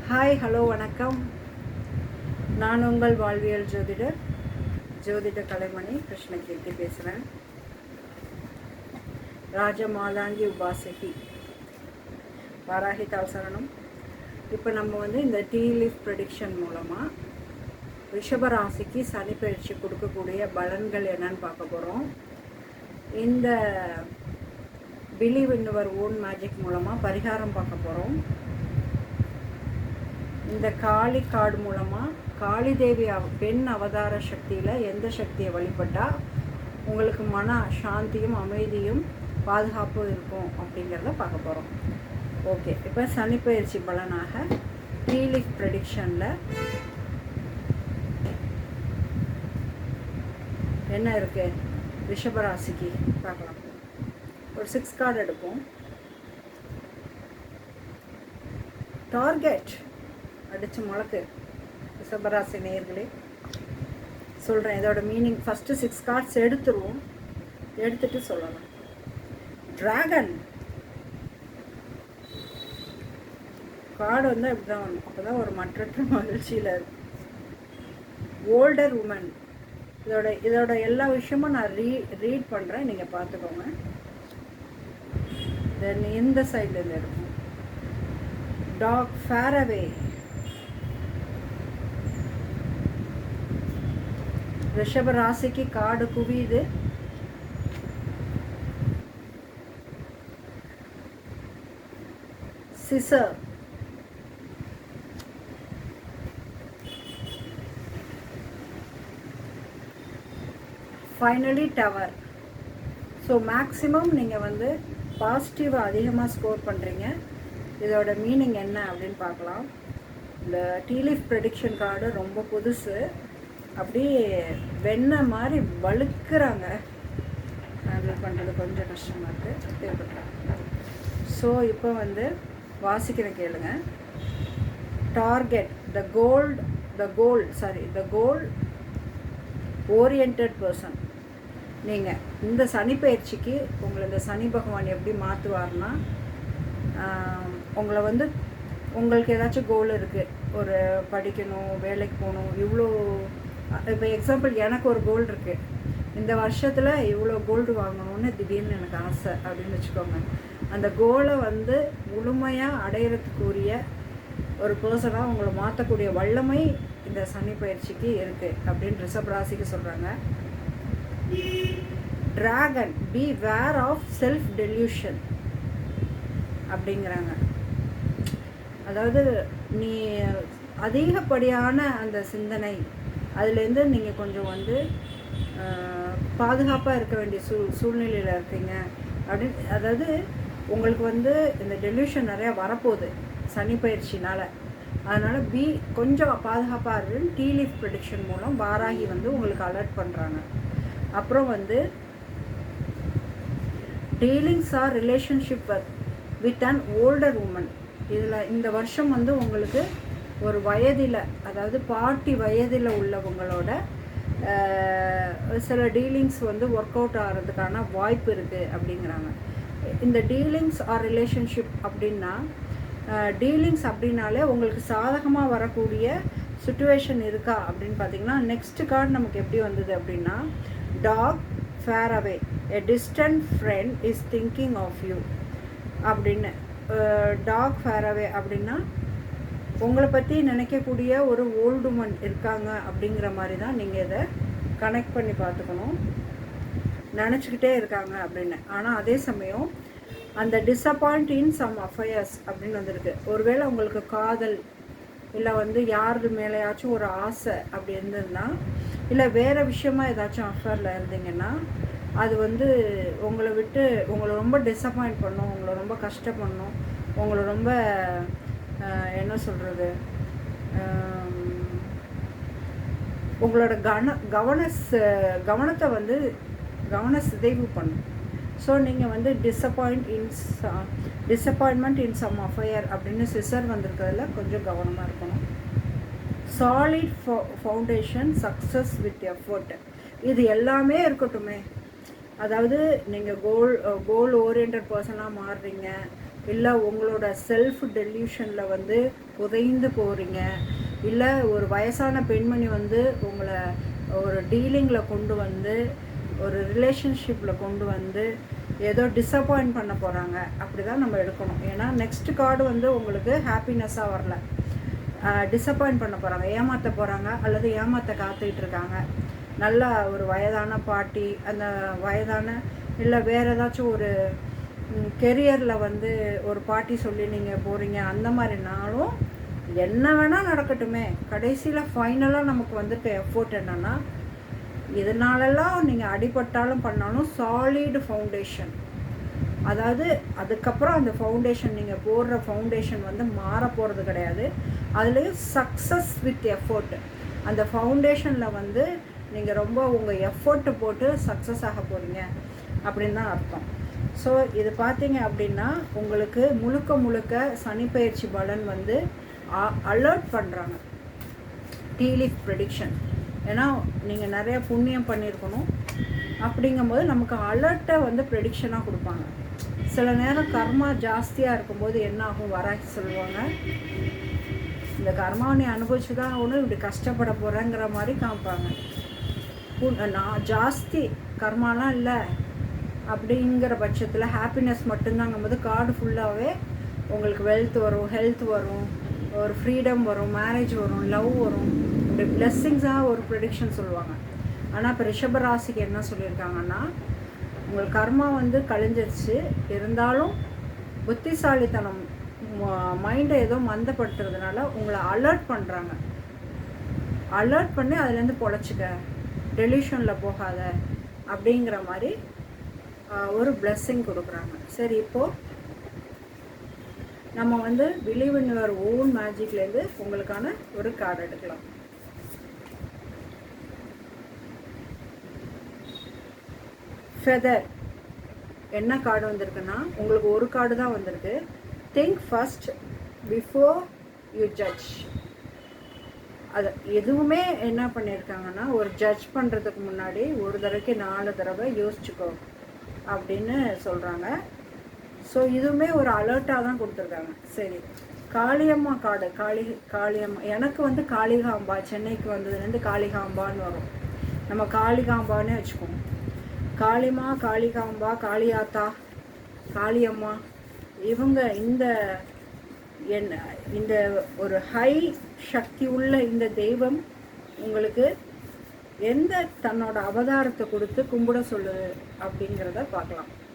Hi hello வணக்கம். நான் உங்கள் வாழ்வியல் ஜோதிட கலைமணி கிருஷ்ணகீர்த்தி பேசுகிறேன். ராஜமாலாங்கி உபாசகி வாராகி தாசரணம். இப்போ நம்ம இந்த டீ லீஃப் ப்ரெடிக்ஷன் மூலமாக ரிஷபராசிக்கு சனி பயிற்சி கொடுக்கக்கூடிய பலன்கள் என்னன்னு பார்க்க போகிறோம். இந்த believe in your own magic மூலமாக பரிகாரம் பார்க்க போகிறோம். இந்த காளி கார்டு மூலமாக காளி தேவி பெண் அவதார சக்தியில் எந்த சக்தியை வழிபட்டால் உங்களுக்கு மன சாந்தியும் அமைதியும் பாதுகாப்பும் இருக்கும் அப்படிங்கிறத பார்க்க போகிறோம். ஓகே, இப்போ சனிப்பயிற்சி பலனாக டீ லீஃப் ப்ரெடிக்ஷனில் என்ன இருக்குது ரிஷபராசிக்கு பார்க்கலாம். ஒரு 6 கார்டு எடுப்போம். டார்கெட் அடித்து முழக்கு ரிஷபராசி நேயர்களே சொல்கிறேன். இதோட மீனிங் ஃபஸ்ட்டு 6 கார்ட்ஸ் எடுத்துருவோம், எடுத்துட்டு சொல்லலாம். ட்ராகன் கார்டு அப்படி தான் வரணும், அப்போ தான் ஒரு மற்றற்ற மகிழ்ச்சியில் இருக்கும். ஓல்டர் உமன், இதோட எல்லா விஷயமும் நான் ரீட் பண்ணுறேன், நீங்கள் பார்த்துக்கோங்க. தென் இந்த சைட்லேருந்து எடுப்போம். டாக் ஃபேர் அவே, ரிஷப ராசிக்கு காடு குவியுது. சிசர், ஃபைனலி டவர். ஸோ மேக்ஸிமம் நீங்கள் பாசிட்டிவாக அதிகமாக ஸ்கோர் பண்ணுறீங்க. இதோட மீனிங் என்ன அப்படின்னு பார்க்கலாம். இந்த டீ லீஃப் ப்ரெடிக்ஷன் கார்டு ரொம்ப புதுசு, அப்படியே வெண்ணெய் மாதிரி வழுக்கிறாங்க. ஹேண்டில் பண்ணுறது கொஞ்சம் கஷ்டமாக இருக்குது. ஸோ இப்போ வாசிக்கிற கேளுங்க. Target the goal oriented person. நீங்கள் இந்த சனி பயிற்சிக்கு உங்களை இந்த சனி பகவான் எப்படி மாற்றுவார்னா, உங்களை உங்களுக்கு ஏதாச்சும் கோல் இருக்குது, ஒரு படிக்கணும், வேலைக்கு போகணும், இவ்வளோ. இப்போ எக்ஸாம்பிள் எனக்கு ஒரு கோல்டு இருக்குது, இந்த வருஷத்தில் இவ்வளோ கோல்டு வாங்கணும்னு திடீர்னு எனக்கு ஆசை அப்படின்னு வச்சுக்கோங்க. அந்த கோலை முழுமையாக அடையிறதுக்குரிய ஒரு பர்சனாக உங்களை மாற்றக்கூடிய வல்லமை இந்த சனி பயிற்சிக்கு இருக்குது அப்படின்னு ரிஷபராசிக்கு சொல்கிறாங்க. Dragon, beware of self delusion அப்படிங்கிறாங்க. அதாவது நீ அதிகப்படியான அந்த சிந்தனை, அதுலேருந்து நீங்கள் கொஞ்சம் பாதுகாப்பாக இருக்க வேண்டிய சூழ்நிலையில் இருக்கீங்க அப்படின்னு. அதாவது உங்களுக்கு இந்த டெல்யூஷன் நிறையா வரப்போகுது சனி பயிற்சினால். அதனால் கொஞ்சம் பாதுகாப்பாக இருக்குன்னு டீ லீஃப் ப்ரெடிக்ஷன் மூலம் வாராகி உங்களுக்கு அலர்ட் பண்ணுறாங்க. அப்புறம் dealings or relationship with an older woman. இதில் இந்த வருஷம் உங்களுக்கு ஒரு வயதில், அதாவது பாட்டி வயதில் உள்ளவங்களோட சில டீலிங்ஸ் ஒர்க் அவுட் ஆகிறதுக்கான வாய்ப்பு இருக்குது அப்படிங்கிறாங்க. இந்த டீலிங்ஸ் ஆர் ரிலேஷன்ஷிப் அப்படின்னா, டீலிங்ஸ் அப்படின்னாலே உங்களுக்கு சாதகமாக வரக்கூடிய சுச்சுவேஷன் இருக்கா அப்படின்னு பார்த்தீங்கன்னா, நெக்ஸ்ட் கார்டு நமக்கு எப்படி வந்தது அப்படின்னா, talk far away, a distant friend is thinking of you அப்படின்னு. டாக் ஃபேர் அவே அப்படின்னா உங்களை பற்றி நினைக்கக்கூடிய ஒரு ஓல்டு உமன் இருக்காங்க அப்படிங்கிற மாதிரி தான் நீங்கள் இதை கனெக்ட் பண்ணி பார்த்துக்கணும். நினச்சிக்கிட்டே இருக்காங்க அப்படின்னு. ஆனால் அதே சமயம் அந்த டிஸப்பாயிண்ட் இன் சம் அஃபயர்ஸ் அப்படின்னு வந்திருக்கு. ஒருவேளை உங்களுக்கு காதல் இல்லை யாரு மேலேயாச்சும் ஒரு ஆசை அப்படி இருந்ததுன்னா, இல்லை வேறு விஷயமா ஏதாச்சும் அஃபேரில் இருந்தீங்கன்னா, அது உங்களை விட்டு உங்களை ரொம்ப டிஸப்பாயிண்ட் பண்ணும், உங்களை ரொம்ப கஷ்டப்படணும், உங்களை ரொம்ப என்ன சொல்கிறது, உங்களோட கவனத்தை கவன சிதைவு பண்ணும். ஸோ நீங்கள் டிஸப்பாயின்மெண்ட் இன் சம் அஃபயர் அப்படின்னு சிசர் வந்திருக்கிறதுல கொஞ்சம் கவனமாக இருக்கணும். Solid foundation, success with effort, இது எல்லாமே இருக்கட்டுமே. அதாவது நீங்கள் கோல் ஓரியன்ட் பர்சனாக மாறுறீங்க, இல்லை உங்களோட செல்ஃப் டெல்யூஷனில் வந்து புதைந்து போகிறீங்க, இல்லை ஒரு வயசான பெண்மணி வந்து உங்களை ஒரு டீலிங்கில் கொண்டு வந்து ஒரு ரிலேஷன்ஷிப்பில் கொண்டு வந்து ஏதோ டிஸப்பாயிண்ட் பண்ண போகிறாங்க, அப்படி தான் நம்ம எடுக்கணும். ஏன்னா நெக்ஸ்ட் கார்டு வந்து உங்களுக்கு ஹாப்பினஸ்ஸாக வரல, டிஸப்பாயிண்ட் பண்ண போகிறாங்க, ஏமாற்ற போகிறாங்க அல்லது ஏமாற்ற காத்துக்கிட்டு இருக்காங்க. நல்ல ஒரு வயதான பாட்டி, அந்த வயதான இல்லை வேறு ஏதாச்சும் ஒரு கெரியரில் வந்து ஒரு பாட்டி சொல்லி நீங்கள் போகிறீங்க, அந்த மாதிரினாலும் என்ன வேணால் நடக்கட்டுமே, கடைசியில் ஃபைனலாக நமக்கு வந்துட்டு எஃபோர்ட் என்னென்னா, இதனாலெல்லாம் நீங்கள் அடிபட்டாலும் பண்ணாலும் சாலிட் ஃபவுண்டேஷன், அதாவது அதுக்கப்புறம் அந்த ஃபவுண்டேஷன் நீங்கள் போடுற ஃபவுண்டேஷன் வந்து மாற போகிறது கிடையாது. அதுலேயும் சக்ஸஸ் வித் எஃபோர்ட், அந்த ஃபவுண்டேஷனில் வந்து நீங்கள் ரொம்ப உங்கள் எஃபோர்ட்டு போட்டு சக்ஸஸ் ஆக போகிறீங்க அப்படின்னு தான் அர்த்தம். ஸோ இது பார்த்தீங்க அப்படின்னா உங்களுக்கு முழுக்க முழுக்க சனிப்பெயர்ச்சி பலன் வந்து அலர்ட் பண்ணுறாங்க, டீ லீஃப் ப்ரெடிக்ஷன். ஏன்னா நீங்கள் நிறையா புண்ணியம் பண்ணியிருக்கணும், அப்படிங்கும்போது நமக்கு அலர்ட்டை வந்து ப்ரெடிக்ஷனாக கொடுப்பாங்க. சில நேரம் கர்மா ஜாஸ்தியாக இருக்கும்போது என்ன ஆகும், வராக்கி சொல்லுவாங்க, இந்த கர்மாவை நீ அனுபவிச்சு தான் ஒன்று இப்படி கஷ்டப்பட போகிறேங்கிற மாதிரி காமிப்பாங்க. நான் ஜாஸ்தி கர்மாலாம் இல்லை அப்படிங்கிற பட்சத்தில் ஹாப்பினஸ் மட்டும்தாங்கும்போது கார்டு ஃபுல்லாகவே உங்களுக்கு வெல்த் வரும், ஹெல்த் வரும், ஒரு ஃப்ரீடம் வரும், மேரேஜ் வரும், லவ் வரும், இப்படி பிளெஸ்ஸிங்ஸாக ஒரு ப்ரெடிக்ஷன் சொல்லுவாங்க. ஆனால் இப்போ ரிஷபராசிக்கு என்ன சொல்லியிருக்காங்கன்னா, உங்களுக்கு கர்மா வந்து கழிஞ்சிருச்சு, இருந்தாலும் புத்திசாலித்தனம் மைண்டை ஏதோ மந்தப்படுத்துறதுனால உங்களை அலர்ட் பண்ணுறாங்க. அலர்ட் பண்ணி அதுலேருந்து பொழைச்சிக்க, டெலிஷனில் போகாத அப்படிங்கிற மாதிரி ஒரு பிளெஸ்ஸிங் கொடுக்குறாங்க. சரி, இப்போது நம்ம வந்து பிலீவ் இன் யுவர் ஓன் மேஜிக்லேருந்து உங்களுக்கான ஒரு கார்டு எடுக்கலாம். ஃபெதர் என்ன கார்டு வந்திருக்குன்னா, உங்களுக்கு ஒரு கார்டு தான் வந்திருக்கு. Think first before you judge. அது எதுவுமே என்ன பண்ணியிருக்காங்கன்னா, ஒரு ஜட்ஜ் பண்ணுறதுக்கு முன்னாடி ஒரு தடவைக்கு 4 தடவை யோசிச்சுக்கோ அப்படின்னு சொல்கிறாங்க. ஸோ இதுவுமே ஒரு அலர்ட்டாக தான் கொடுத்துருக்காங்க. சரி, காளியம்மா கார்டு. காளியம்மா எனக்கு வந்து காளிகாம்பா, சென்னைக்கு வந்ததுலேருந்து காளிகாம்பான்னு வரும், நம்ம காளிகாம்பானே வச்சுக்கோங்க. காளிமா, காளிகாம்பா, காளியாத்தா, காளியம்மா, இவங்க இந்த ஒரு ஹை சக்தி உள்ள இந்த தெய்வம் உங்களுக்கு எந்த தன்னோட அவதாரத்தை கொடுத்து கும்பிட சொல்லுது அப்படிங்கிறத பார்க்கலாம்.